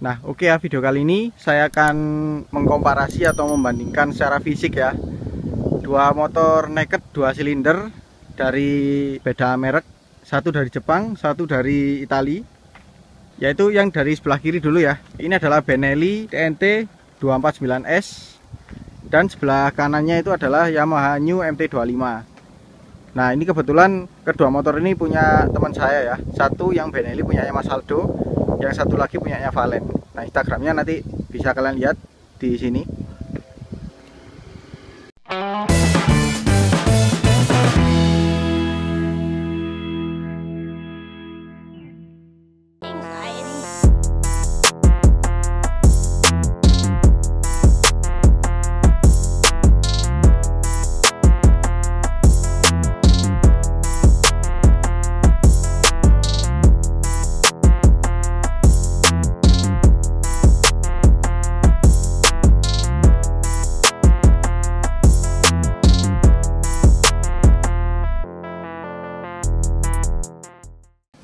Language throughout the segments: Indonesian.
Nah, oke ya, video kali ini saya akan mengkomparasi atau membandingkan secara fisik ya, dua motor naked 2 silinder dari beda merek, satu dari Jepang, satu dari Italia. Yaitu yang dari sebelah kiri dulu ya. Ini adalah Benelli TNT 249S dan sebelah kanannya itu adalah Yamaha New MT25. Nah, ini kebetulan kedua motor ini punya teman saya ya. Satu yang Benelli punyanya Mas Aldo, yang satu lagi punyanya Valen. Nah, Instagramnya nanti bisa kalian lihat di sini.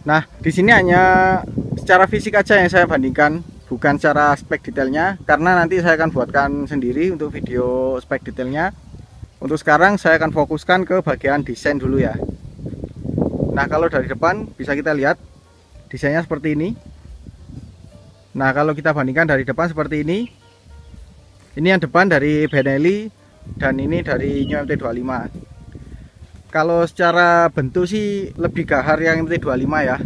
Nah, di sini hanya secara fisik aja yang saya bandingkan, bukan secara spek detailnya, karena nanti saya akan buatkan sendiri untuk video spek detailnya. Untuk sekarang saya akan fokuskan ke bagian desain dulu ya. Nah, kalau dari depan bisa kita lihat desainnya seperti ini. Nah, kalau kita bandingkan dari depan seperti ini. Ini yang depan dari Benelli dan ini dari New MT25. Kalau secara bentuk sih lebih gahar yang MT25 ya.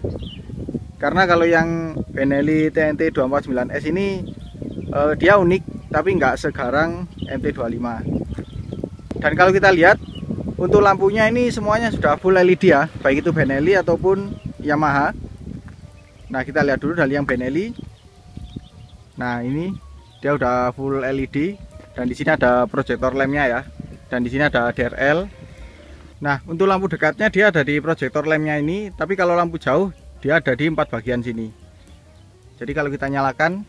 Karena kalau yang Benelli TNT 249S ini dia unik, tapi nggak segarang MT25. Dan kalau kita lihat untuk lampunya ini semuanya sudah full LED ya, baik itu Benelli ataupun Yamaha. Nah, kita lihat dulu dari yang Benelli. Nah, ini dia udah full LED dan di sini ada proyektor lamp-nya ya. Dan di sini ada DRL. Nah, untuk lampu dekatnya dia ada di proyektor lamp-nya ini, tapi kalau lampu jauh dia ada di 4 bagian sini. Jadi kalau kita nyalakan,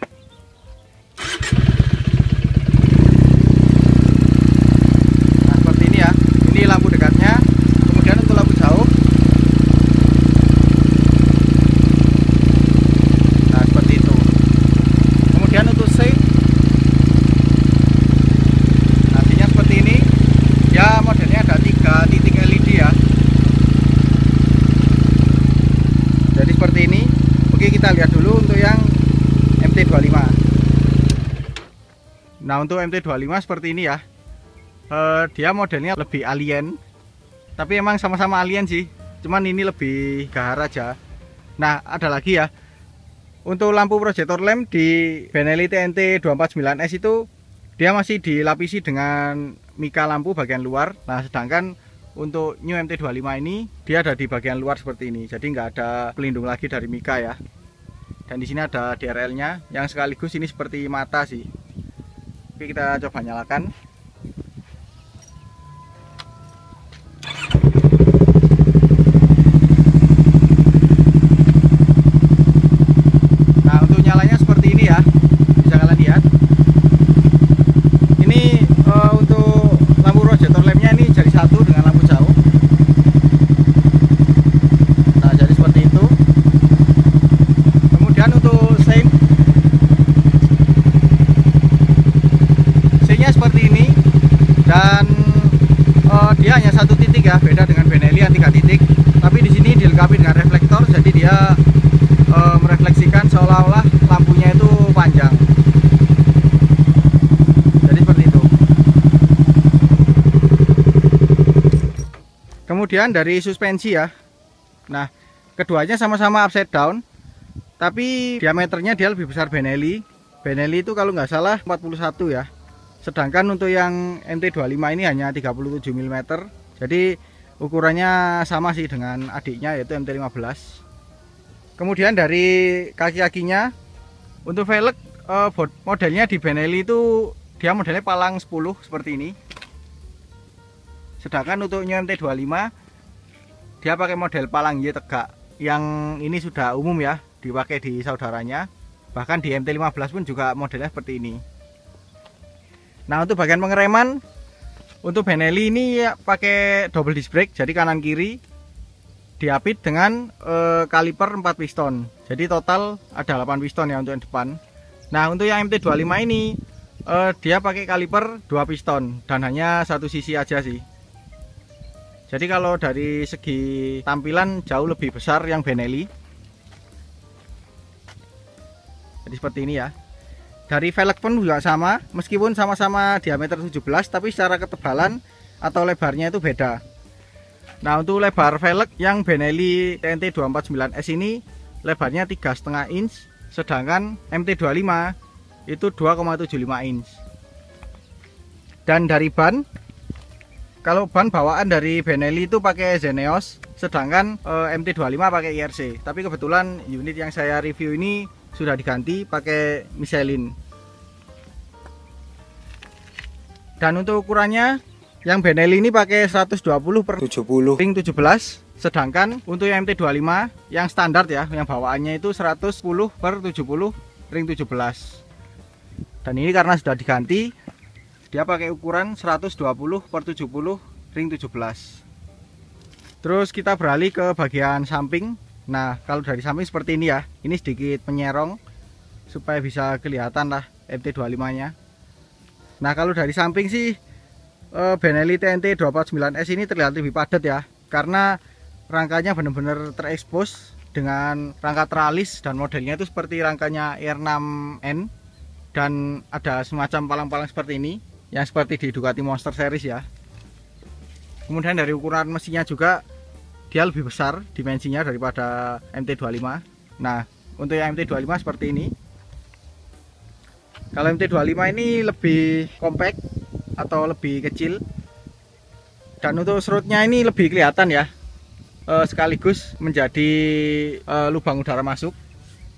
nah seperti ini ya. Ini lampu dekatnya. Kemudian untuk lampu jauh, nah seperti itu. Kemudian untuk shade, nantinya seperti ini. Ya, modelnya ada 3 titik LED ya. Jadi seperti ini. Oke, kita lihat dulu untuk yang MT25. Nah, untuk MT25 seperti ini ya. Dia modelnya lebih alien. Tapi emang sama-sama alien sih. Cuman ini lebih gahar aja. Nah, ada lagi ya. Untuk lampu proyektor lamp di Benelli TNT 249S itu dia masih dilapisi dengan mika lampu bagian luar. Nah, sedangkan untuk New MT25 ini dia ada di bagian luar seperti ini. Jadi nggak ada pelindung lagi dari mika ya. Dan di sini ada DRL-nya yang sekaligus ini seperti mata sih. Oke, kita coba nyalakan. Nah, untuk nyalanya seperti ini ya. Bisa kalian lihat. Untuk lampu proyektor lamp-nya ini jadi satu dengan lampu jauh. Nah, jadi seperti itu. Kemudian untuk sein-nya seperti ini. Dan dia hanya 1 titik ya, beda dengan Benelli yang 3 titik. Tapi di sini dilengkapi dengan reflektor, jadi dia merefleksikan seolah-olah lampunya itu panjang. Kemudian dari suspensi ya. Nah, keduanya sama-sama upside down, tapi diameternya dia lebih besar Benelli. Benelli itu kalau nggak salah 41 ya. Sedangkan untuk yang MT25 ini hanya 37 mm. Jadi ukurannya sama sih dengan adiknya yaitu MT15. Kemudian dari kaki-kakinya, untuk velg modelnya di Benelli itu dia modelnya palang 10 seperti ini. Sedangkan untuk New MT25 dia pakai model palang Y tegak. Yang ini sudah umum ya, dipakai di saudaranya. Bahkan di MT15 pun juga modelnya seperti ini. Nah, untuk bagian pengereman, untuk Benelli ini ya, pakai double disc brake, jadi kanan kiri. diapit dengan kaliper 4 piston. Jadi total ada 8 piston ya untuk yang depan. Nah untuk yang MT25 ini dia pakai kaliper 2 piston dan hanya satu sisi aja sih. Jadi kalau dari segi tampilan jauh lebih besar yang Benelli. Jadi seperti ini ya. Dari velg pun juga sama, meskipun sama-sama diameter 17, tapi secara ketebalan atau lebarnya itu beda. Nah untuk lebar velg yang Benelli TNT 249S ini lebarnya 3,5 inch, sedangkan MT25 itu 2,75 inch. Dan dari ban, kalau ban bawaan dari Benelli itu pakai Zeneos, sedangkan MT25 pakai IRC. Tapi kebetulan unit yang saya review ini sudah diganti pakai Michelin. Dan untuk ukurannya yang Benelli ini pakai 120/70 ring 17, sedangkan untuk yang MT25 yang standar ya, yang bawaannya itu 110/70 ring 17. Dan ini karena sudah diganti, dia pakai ukuran 120/70 ring 17. Terus kita beralih ke bagian samping. Nah kalau dari samping seperti ini ya, ini sedikit menyerong supaya bisa kelihatan lah MT25 nya. Nah kalau dari samping sih Benelli TNT 249S ini terlihat lebih padat ya, karena rangkanya benar-benar terekspos dengan rangka teralis, dan modelnya itu seperti rangkanya R6N, dan ada semacam palang-palang seperti ini yang seperti di Ducati Monster Series ya. Kemudian dari ukuran mesinnya juga dia lebih besar dimensinya daripada MT25. Nah untuk yang MT25 seperti ini. Kalau MT25 ini lebih compact atau lebih kecil, dan untuk serutnya ini lebih kelihatan ya, sekaligus menjadi lubang udara masuk.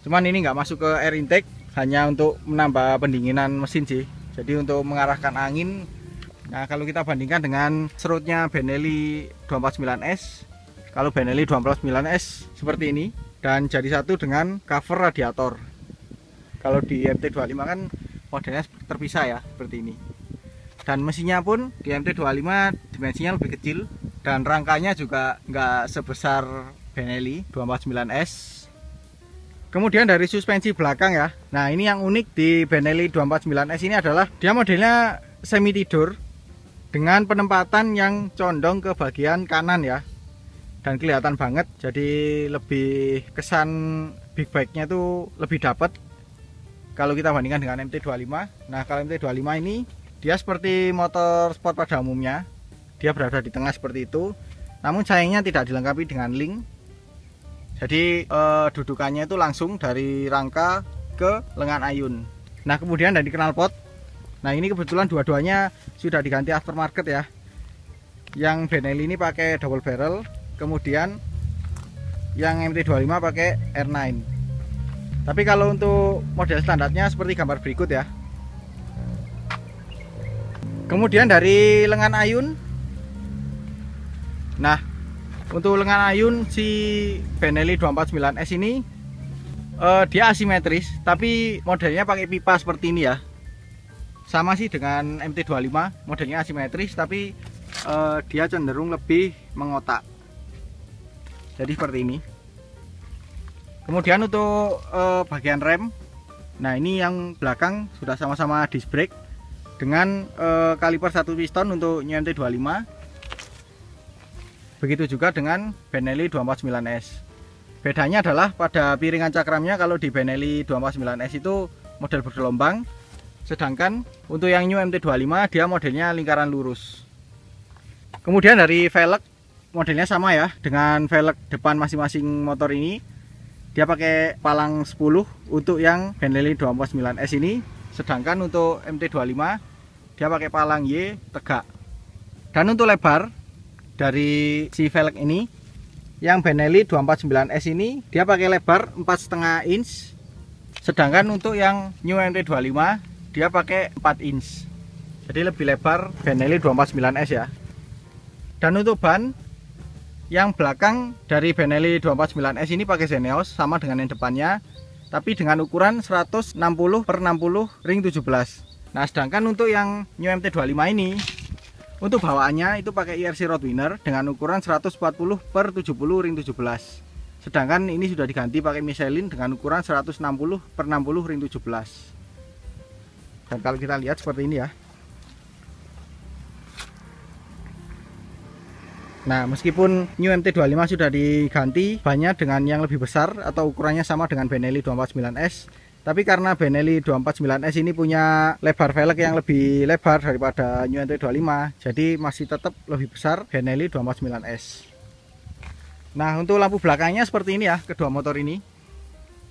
Cuman ini nggak masuk ke air intake, hanya untuk menambah pendinginan mesin sih, jadi untuk mengarahkan angin. Nah kalau kita bandingkan dengan serutnya Benelli 249S, kalau Benelli 249S seperti ini dan jadi satu dengan cover radiator. Kalau di MT25 kan modelnya terpisah ya, seperti ini. Dan mesinnya pun di MT25 dimensinya lebih kecil, dan rangkanya juga nggak sebesar Benelli 249S. Kemudian dari suspensi belakang ya, nah ini yang unik di Benelli 249S ini adalah dia modelnya semi tidur dengan penempatan yang condong ke bagian kanan ya, dan kelihatan banget, jadi lebih kesan big bike-nya tuh lebih dapat kalau kita bandingkan dengan MT25. Nah kalau MT25 ini dia seperti motor sport pada umumnya, dia berada di tengah seperti itu, namun sayangnya tidak dilengkapi dengan link. Jadi dudukannya itu langsung dari rangka ke lengan ayun. Nah kemudian dari knalpot, nah ini kebetulan dua-duanya sudah diganti aftermarket ya. Yang Benelli ini pakai double barrel, kemudian yang MT25 pakai R9. Tapi kalau untuk model standarnya seperti gambar berikut ya. Kemudian dari lengan ayun, nah untuk lengan ayun si Benelli 249S ini dia asimetris, tapi modelnya pakai pipa seperti ini ya. Sama sih dengan MT25, modelnya asimetris, tapi dia cenderung lebih mengotak. Jadi seperti ini. Kemudian untuk bagian rem, nah ini yang belakang sudah sama-sama disc brake dengan kaliper 1 piston untuk MT25. Begitu juga dengan Benelli 249S. Bedanya adalah pada piringan cakramnya, kalau di Benelli 249S itu model bergelombang, sedangkan untuk yang New MT25 dia modelnya lingkaran lurus. Kemudian dari velg, modelnya sama ya dengan velg depan masing-masing motor ini. Dia pakai palang 10 untuk yang Benelli 249S ini, sedangkan untuk MT25 dia pakai palang Y tegak. Dan untuk lebar dari si velg ini, yang Benelli 249S ini dia pakai lebar 4,5 inch, sedangkan untuk yang New MT25 dia pakai 4 inch. Jadi lebih lebar Benelli 249S ya. Dan untuk ban, yang belakang dari Benelli 249S ini pakai Zeneos sama dengan yang depannya, tapi dengan ukuran 160/60 ring 17. Nah sedangkan untuk yang New MT25 ini, untuk bawaannya itu pakai IRC Roadwinner dengan ukuran 140/70 ring 17. Sedangkan ini sudah diganti pakai Michelin dengan ukuran 160/60 ring 17. Dan kalau kita lihat seperti ini ya. Nah, meskipun New MT25 sudah diganti bannya dengan yang lebih besar atau ukurannya sama dengan Benelli 249S, tapi karena Benelli 249S ini punya lebar velg yang lebih lebar daripada New MT25, jadi masih tetap lebih besar Benelli 249S. Nah, untuk lampu belakangnya seperti ini ya, kedua motor ini.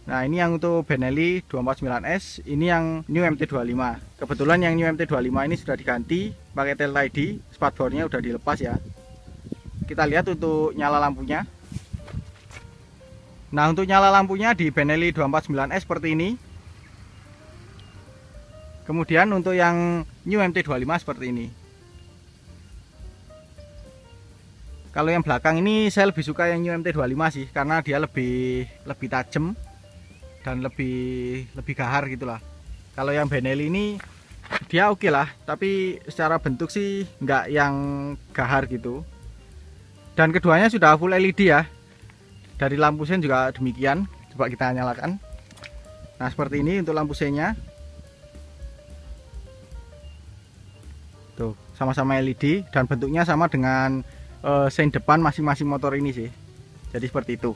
Nah, ini yang untuk Benelli 249S, ini yang New MT25. Kebetulan yang New MT25 ini sudah diganti pakai tail ID, spatbornya udah dilepas ya. Kita lihat untuk nyala lampunya. Nah, untuk nyala lampunya di Benelli 249S seperti ini. Kemudian untuk yang New MT25 seperti ini. Kalau yang belakang ini saya lebih suka yang New MT25 sih, karena dia lebih tajam dan lebih gahar gitulah. Kalau yang Benelli ini dia oke lah, tapi secara bentuk sih nggak yang gahar gitu. Dan keduanya sudah full LED ya. Dari lampu sen juga demikian. Coba kita nyalakan. Nah, seperti ini untuk lampu sennya. Tuh, sama-sama LED dan bentuknya sama dengan sen depan masing-masing motor ini sih. Jadi seperti itu.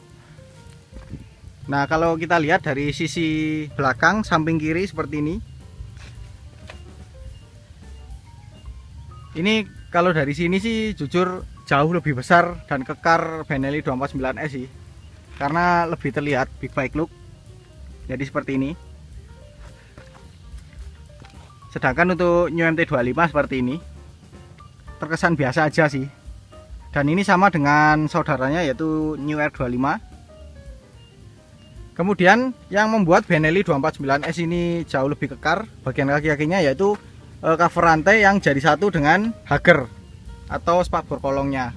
Nah, kalau kita lihat dari sisi belakang samping kiri seperti ini. Ini kalau dari sini sih jujur jauh lebih besar dan kekar Benelli 249S sih, karena lebih terlihat big bike look. Jadi seperti ini. Sedangkan untuk New MT25 seperti ini, terkesan biasa aja sih. Dan ini sama dengan saudaranya yaitu New R25. Kemudian yang membuat Benelli 249S ini jauh lebih kekar bagian kaki-kakinya yaitu cover rantai yang jadi satu dengan hager atau spakbor kolongnya.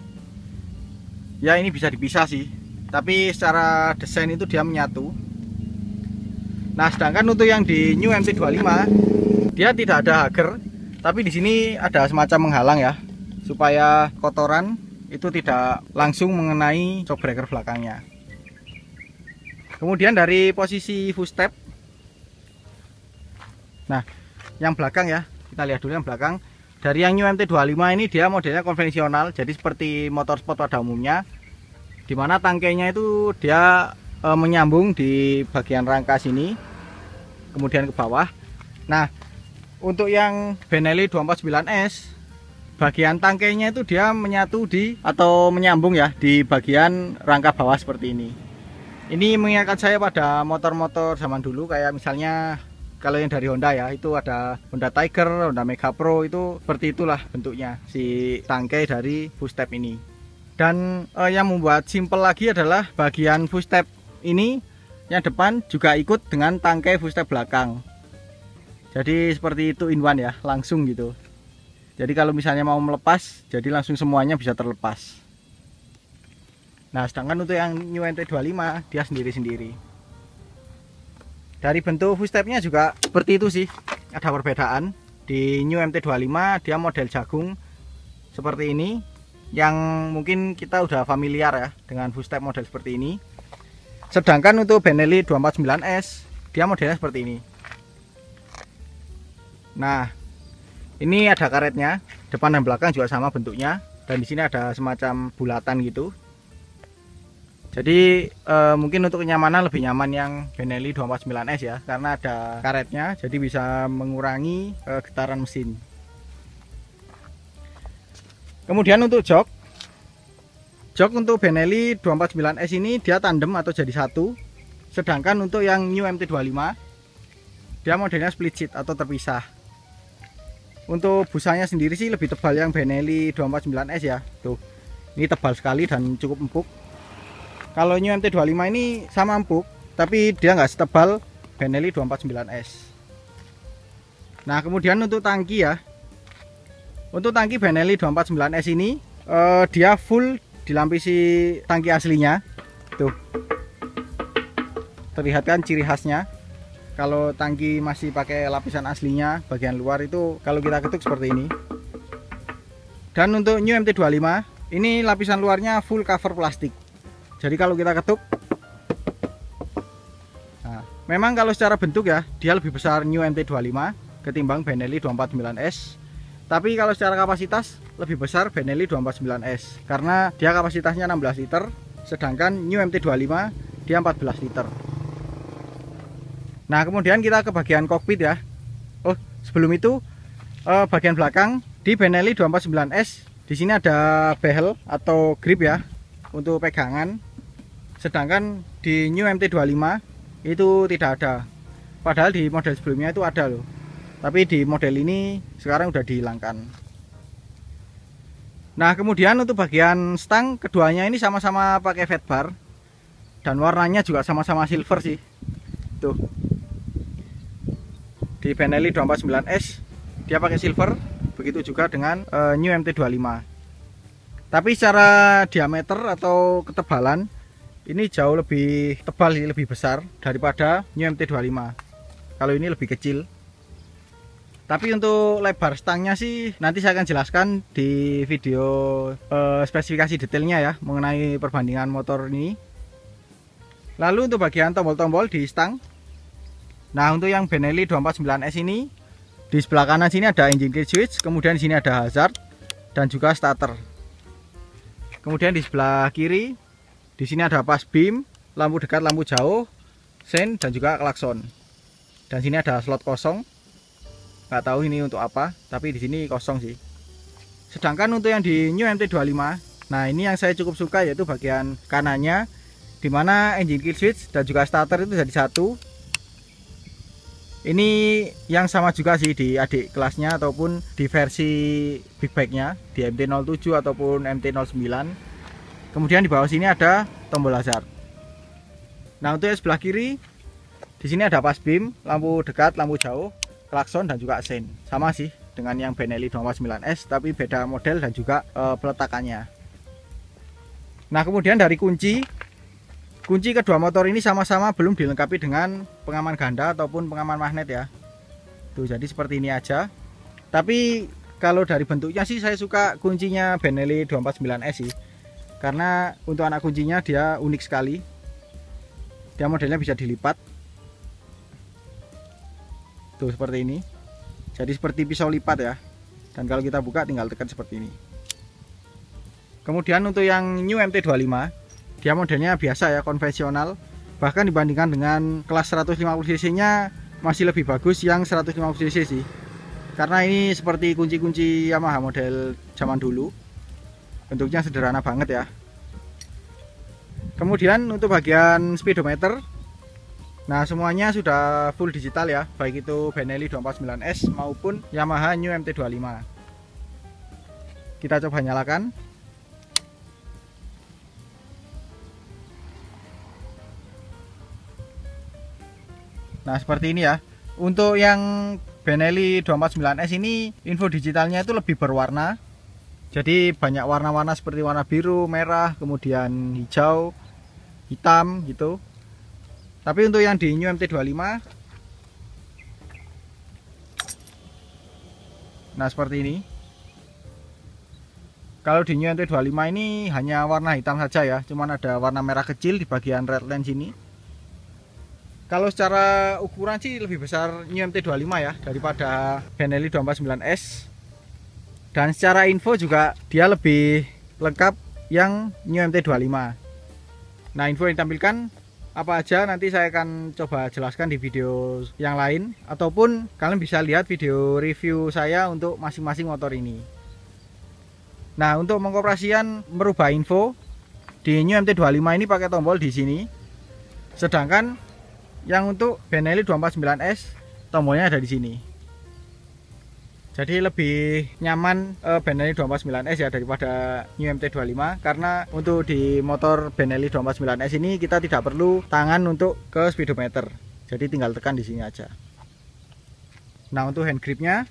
Ya, ini bisa dipisah sih, tapi secara desain itu dia menyatu. Nah, sedangkan untuk yang di New MT25 dia tidak ada hager, tapi di sini ada semacam menghalang ya, supaya kotoran itu tidak langsung mengenai shock breaker belakangnya. Kemudian dari posisi footstep, nah yang belakang ya, kita lihat dulu yang belakang. Dari yang New MT25 ini dia modelnya konvensional, jadi seperti motorsport pada umumnya, dimana tangkainya itu dia menyambung di bagian rangka sini, kemudian ke bawah. Nah, untuk yang Benelli 249S, bagian tangkainya itu dia menyatu di atau menyambung ya di bagian rangka bawah seperti ini. Ini mengingatkan saya pada motor-motor zaman dulu, kayak misalnya kalau yang dari Honda ya, itu ada Honda Tiger, Honda Mega Pro, itu seperti itulah bentuknya si tangkai dari footstep ini. Dan yang membuat simple lagi adalah bagian footstep ini yang depan juga ikut dengan tangkai footstep belakang. Jadi seperti itu in one ya, langsung gitu. Jadi kalau misalnya mau melepas, jadi langsung semuanya bisa terlepas. Nah, sedangkan untuk yang New MT25 dia sendiri-sendiri. Dari bentuk footstepnya juga seperti itu sih, ada perbedaan. Di New MT25 dia model jagung seperti ini, yang mungkin kita udah familiar ya dengan footstep model seperti ini. Sedangkan untuk Benelli 249S dia modelnya seperti ini. Nah, ini ada karetnya, depan dan belakang juga sama bentuknya, dan di sini ada semacam bulatan gitu. Jadi mungkin untuk kenyamanan lebih nyaman yang Benelli 249S ya, karena ada karetnya, jadi bisa mengurangi getaran mesin. Kemudian untuk jok untuk Benelli 249S ini dia tandem atau jadi satu. Sedangkan untuk yang New MT25 dia modelnya split seat atau terpisah. Untuk busanya sendiri sih lebih tebal yang Benelli 249S ya. Tuh, ini tebal sekali dan cukup empuk. Kalau New MT25 ini sama empuk, tapi dia nggak setebal Benelli 249S. Nah, kemudian untuk tangki ya, untuk tangki Benelli 249S ini dia full dilapisi tangki aslinya. Tuh, terlihat kan ciri khasnya. Kalau tangki masih pakai lapisan aslinya, bagian luar itu kalau kita ketuk seperti ini. Dan untuk New MT25 ini lapisan luarnya full cover plastik. Jadi kalau kita ketuk Memang kalau secara bentuk ya dia lebih besar New MT25 ketimbang Benelli 249S. Tapi kalau secara kapasitas lebih besar Benelli 249S karena dia kapasitasnya 16 liter, sedangkan New MT25 dia 14 liter. Nah, kemudian kita ke bagian kokpit ya. Oh, sebelum itu bagian belakang di Benelli 249S di sini ada behel atau grip ya untuk pegangan. Sedangkan di New MT25 itu tidak ada. Padahal di model sebelumnya itu ada loh. Tapi di model ini sekarang udah dihilangkan. Nah, kemudian untuk bagian stang keduanya ini sama-sama pakai fat bar dan warnanya juga sama-sama silver sih. Tuh. Di Benelli 249S dia pakai silver, begitu juga dengan New MT25. Tapi secara diameter atau ketebalan ini jauh lebih tebal, lebih besar daripada New MT25. Kalau ini lebih kecil. Tapi untuk lebar stangnya sih nanti saya akan jelaskan di video spesifikasi detailnya ya mengenai perbandingan motor ini. Lalu untuk bagian tombol-tombol di stang. Nah, untuk yang Benelli 249S ini di sebelah kanan sini ada engine key switch, kemudian di sini ada hazard dan juga starter. Kemudian di sebelah kiri di sini ada pas beam, lampu dekat, lampu jauh, sein dan juga klakson. Dan sini ada slot kosong. Nggak tahu ini untuk apa, tapi di sini kosong sih. Sedangkan untuk yang di New MT25, nah ini yang saya cukup suka yaitu bagian kanannya, dimana engine kill switch dan juga starter itu jadi satu. Ini yang sama juga sih di adik kelasnya ataupun di versi big bike-nya di MT-07 ataupun MT-09. Kemudian di bawah sini ada tombol hazard. Nah, untuk yang sebelah kiri di sini ada pas beam, lampu dekat, lampu jauh, klakson dan juga sein. Sama sih dengan yang Benelli 249S tapi beda model dan juga peletakannya. Nah, kemudian dari kunci kedua motor ini sama-sama belum dilengkapi dengan pengaman ganda ataupun pengaman magnet ya. Tuh, jadi seperti ini aja. Tapi kalau dari bentuknya sih saya suka kuncinya Benelli 249S sih. Karena untuk anak kuncinya dia unik sekali. Dia modelnya bisa dilipat. Tuh, seperti ini. Jadi seperti pisau lipat ya. Dan kalau kita buka tinggal tekan seperti ini. Kemudian untuk yang New MT25, dia modelnya biasa ya, konvensional. Bahkan dibandingkan dengan kelas 150cc nya masih lebih bagus yang 150cc sih. Karena ini seperti kunci-kunci Yamaha model zaman dulu. Bentuknya sederhana banget ya. Kemudian untuk bagian speedometer, nah semuanya sudah full digital ya, baik itu Benelli 249S maupun Yamaha New MT25. Kita coba nyalakan. Nah, seperti ini ya. Untuk yang Benelli 249S ini info digitalnya itu lebih berwarna. Jadi banyak warna-warna seperti warna biru, merah, kemudian hijau, hitam gitu. Tapi untuk yang di New MT25, nah seperti ini. Kalau di New MT25 ini hanya warna hitam saja ya, cuman ada warna merah kecil di bagian red line sini. Kalau secara ukuran sih lebih besar New MT25 ya daripada Benelli 249S. Dan secara info juga dia lebih lengkap yang New MT25. Nah, info yang ditampilkan apa aja nanti saya akan coba jelaskan di video yang lain, ataupun kalian bisa lihat video review saya untuk masing-masing motor ini. Nah, untuk mengoperasikan merubah info di New MT25 ini pakai tombol di sini. Sedangkan yang untuk Benelli 249S tombolnya ada di sini. Jadi lebih nyaman Benelli 249S ya daripada New MT25, karena untuk di motor Benelli 249S ini kita tidak perlu tangan untuk ke speedometer. Jadi tinggal tekan di sini aja. Nah, untuk hand gripnya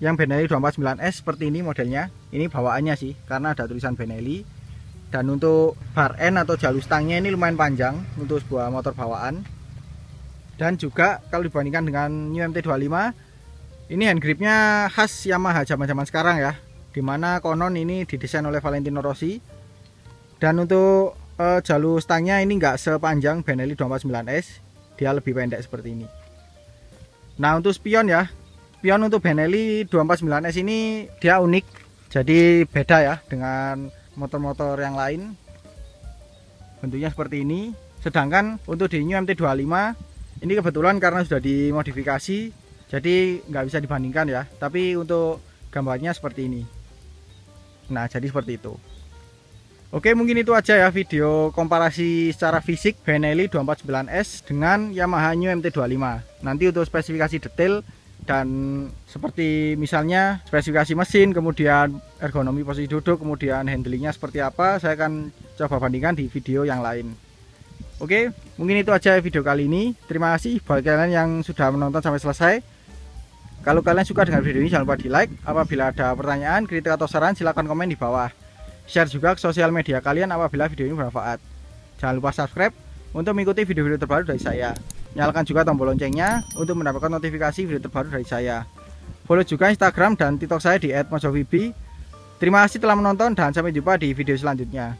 yang Benelli 249S seperti ini modelnya. Ini bawaannya sih karena ada tulisan Benelli. Dan untuk bar end atau jalur stangnya ini lumayan panjang untuk sebuah motor bawaan. Dan juga kalau dibandingkan dengan New MT25, ini hand gripnya khas Yamaha zaman-zaman sekarang ya, dimana konon ini didesain oleh Valentino Rossi. Dan untuk jalur stangnya ini enggak sepanjang Benelli 249S, dia lebih pendek seperti ini. Nah untuk spion ya, spion untuk Benelli 249S ini dia unik, jadi beda ya dengan motor-motor yang lain, bentuknya seperti ini. Sedangkan untuk di New MT25 ini kebetulan karena sudah dimodifikasi, jadi nggak bisa dibandingkan ya, tapi untuk gambarnya seperti ini. Nah jadi seperti itu. Oke, mungkin itu aja ya video komparasi secara fisik Benelli 249S dengan Yamaha New MT25. Nanti untuk spesifikasi detail dan seperti misalnya spesifikasi mesin, kemudian ergonomi posisi duduk, kemudian handlingnya seperti apa, saya akan coba bandingkan di video yang lain. Oke, mungkin itu aja video kali ini. Terima kasih bagi kalian yang sudah menonton sampai selesai. Kalau kalian suka dengan video ini, jangan lupa di like. Apabila ada pertanyaan, kritik atau saran, silahkan komen di bawah. Share juga ke sosial media kalian apabila video ini bermanfaat. Jangan lupa subscribe untuk mengikuti video-video terbaru dari saya. Nyalakan juga tombol loncengnya untuk mendapatkan notifikasi video terbaru dari saya. Follow juga Instagram dan TikTok saya di @mojovibi. Terima kasih telah menonton dan sampai jumpa di video selanjutnya.